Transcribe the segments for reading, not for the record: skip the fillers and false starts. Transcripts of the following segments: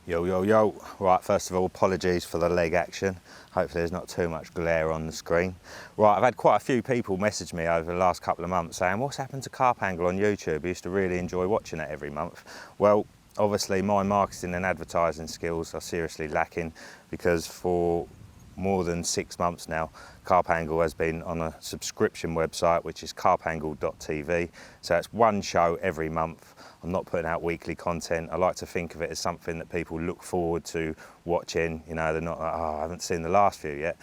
Yo, yo, yo. Right, first of all, apologies for the leg action. Hopefully there's not too much glare on the screen. Right, I've had quite a few people message me over the last couple of months saying, what's happened to Carp Angle on YouTube? I used to really enjoy watching it every month. Well, obviously my marketing and advertising skills are seriously lacking because for more than 6 months now, Carp Angle has been on a subscription website, which is carpangle.tv. So it's one show every month. I'm not putting out weekly content. I like to think of it as something that people look forward to watching. You know, they're not like, oh, I haven't seen the last few yet.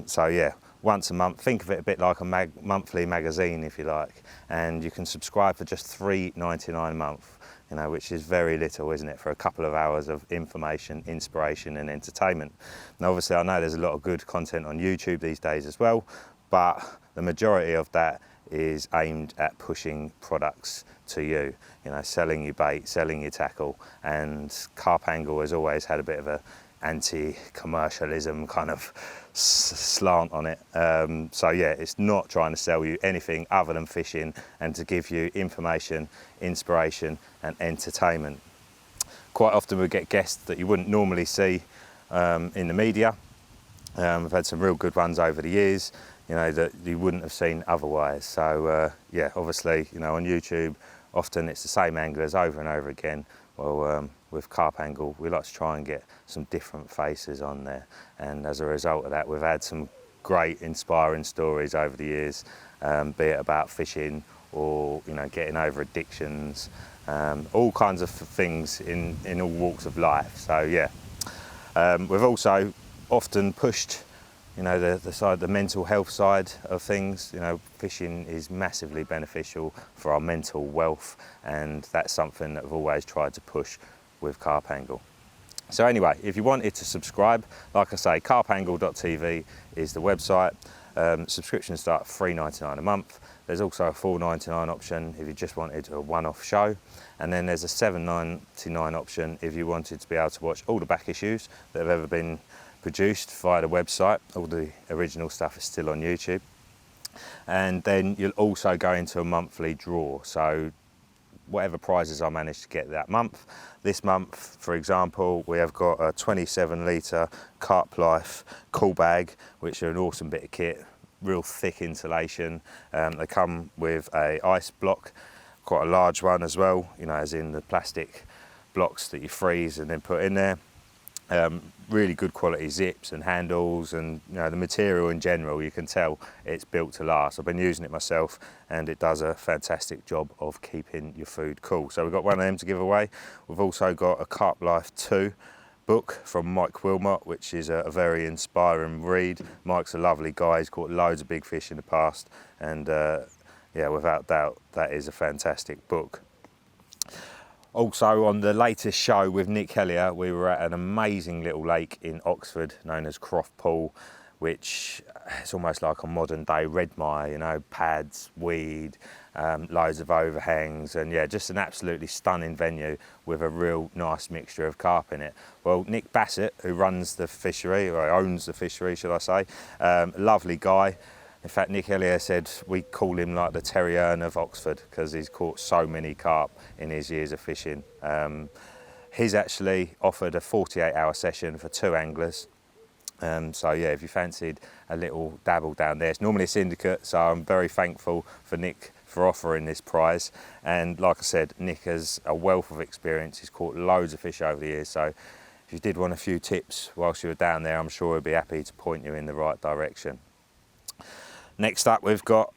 So yeah, once a month. Think of it a bit like a monthly magazine, if you like. And you can subscribe for just $3.99 a month. You know, which is very little, isn't it, for a couple of hours of information, inspiration and entertainment. Now, obviously, I know there's a lot of good content on YouTube these days as well, but the majority of that is aimed at pushing products to you, you know, selling your bait, selling your tackle, and Carp Angle has always had a bit of a anti-commercialism kind of slant on it. So yeah, it's not trying to sell you anything other than fishing and to give you information, inspiration and entertainment. Quite often we get guests that you wouldn't normally see in the media. We've had some real good ones over the years, you know, that you wouldn't have seen otherwise. So yeah, obviously, you know, on YouTube often it's the same anglers over and over again. Well, with Carp Angle, we like to try and get some different faces on there. And as a result of that, we've had some great inspiring stories over the years, be it about fishing or, you know, getting over addictions, all kinds of things in all walks of life. So yeah, we've also often pushed, you know, the mental health side of things. You know, fishing is massively beneficial for our mental wealth, and that's something that I've always tried to push with Carp Angle. So anyway, if you wanted to subscribe, like I say, carpangle.tv is the website. Subscriptions start at $3.99 a month. There's also a $4.99 option if you just wanted a one-off show. And then there's a $7.99 option if you wanted to be able to watch all the back issues that have ever been produced via the website. All the original stuff is still on YouTube. And then you'll also go into a monthly draw. So whatever prizes I manage to get that month. This month, for example, we have got a 27 litre Carp Life cool bag, which are an awesome bit of kit, real thick insulation. They come with a ice block, quite a large one as well, you know, as in the plastic blocks that you freeze and then put in there. Really good quality zips and handles, and you know, the material in general, you can tell it's built to last. I've been using it myself and it does a fantastic job of keeping your food cool. So we've got one of them to give away. We've also got a Carp Life 2 book from Mike Wilmot, which is a very inspiring read. Mike's a lovely guy, he's caught loads of big fish in the past, and yeah, without doubt, that is a fantastic book. Also, on the latest show with Nick Hellier, we were at an amazing little lake in Oxford known as Croft Pool, which is almost like a modern day red mire, you know, pads, weed, loads of overhangs, and yeah, just an absolutely stunning venue with a real nice mixture of carp in it. Well, Nick Bassett, who runs the fishery, or owns the fishery, should I say, lovely guy. In fact, Nick Hellier said we call him like the Terry Earn of Oxford because he's caught so many carp in his years of fishing. He's actually offered a 48-hour session for 2 anglers. So yeah, if you fancied a little dabble down there, it's normally a syndicate, so I'm very thankful for Nick for offering this prize. And like I said, Nick has a wealth of experience. He's caught loads of fish over the years, so if you did want a few tips whilst you were down there, I'm sure he'd be happy to point you in the right direction. Next up, we've got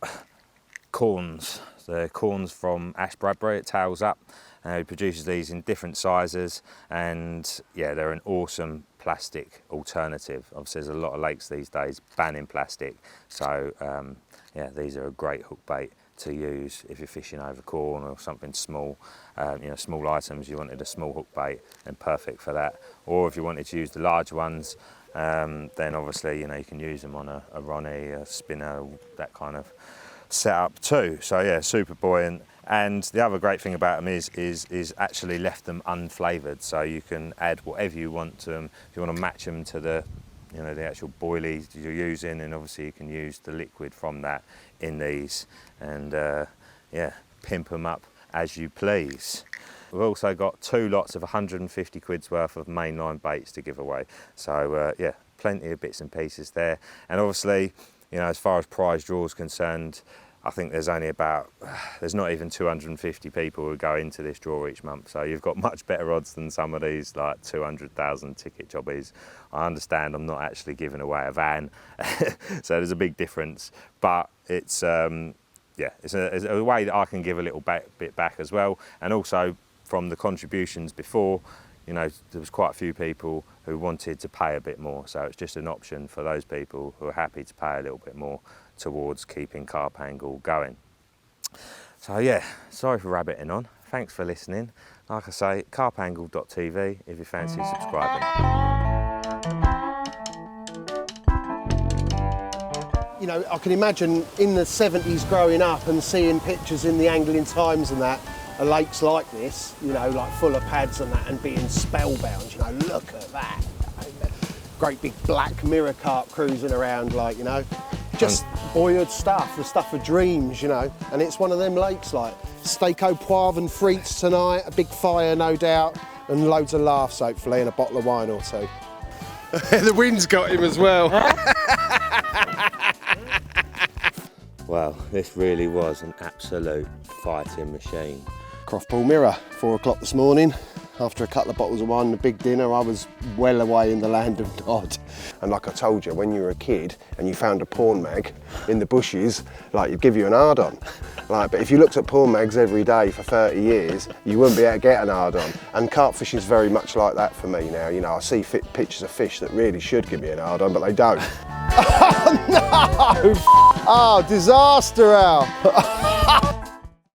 corns. The corns from Ash Bradbury at Tails Up. He produces these in different sizes, and yeah, they're an awesome plastic alternative. Obviously, there's a lot of lakes these days banning plastic, so yeah, these are a great hook bait to use if you're fishing over corn or something small. You know, small items, you wanted a small hook bait, and perfect for that. Or if you wanted to use the large ones, then obviously, you know, you can use them on a Ronnie, a spinner, that kind of setup too. So yeah, super buoyant. And the other great thing about them is actually left them unflavoured, so you can add whatever you want to them. If you want to match them to the, you know, the actual boilies you're using, and obviously you can use the liquid from that in these, and yeah, pimp them up as you please. We've also got 2 lots of 150 quid's worth of mainline baits to give away. So yeah, plenty of bits and pieces there. And obviously, you know, as far as prize draw is concerned, I think there's only about, there's not even 250 people who go into this draw each month. So you've got much better odds than some of these like 200,000 ticket jobbies. I understand I'm not actually giving away a van, so there's a big difference. But it's, yeah, it's a way that I can give a little bit back as well. And also from the contributions before, you know, there was quite a few people who wanted to pay a bit more. So it's just an option for those people who are happy to pay a little bit more towards keeping Carp Angle going. So yeah, sorry for rabbiting on. Thanks for listening. Like I say, carpangle.tv if you fancy subscribing. You know, I can imagine in the 70s growing up and seeing pictures in the Angling Times and that, of lakes like this, you know, like full of pads and that, and being spellbound, you know, look at that. Great big black mirror carp cruising around, like, you know, just boyhood stuff, the stuff of dreams, you know, and it's one of them lakes, like steak au poivre and frites tonight, a big fire, no doubt, and loads of laughs, hopefully, and a bottle of wine or two. The wind's got him as well. Well, this really was an absolute fighting machine. Croftpool Mirror, 4 o'clock this morning. After a couple of bottles of wine and a big dinner, I was well away in the land of Nod. And like I told you, when you were a kid and you found a porn mag in the bushes, like, it'd give you an hard-on. Like, but if you looked at porn mags every day for 30 years, you wouldn't be able to get an hard-on. And carp fishing is very much like that for me now. You know, I see pictures of fish that really should give me an hard-on, but they don't. Oh no! Oh, disaster, Al!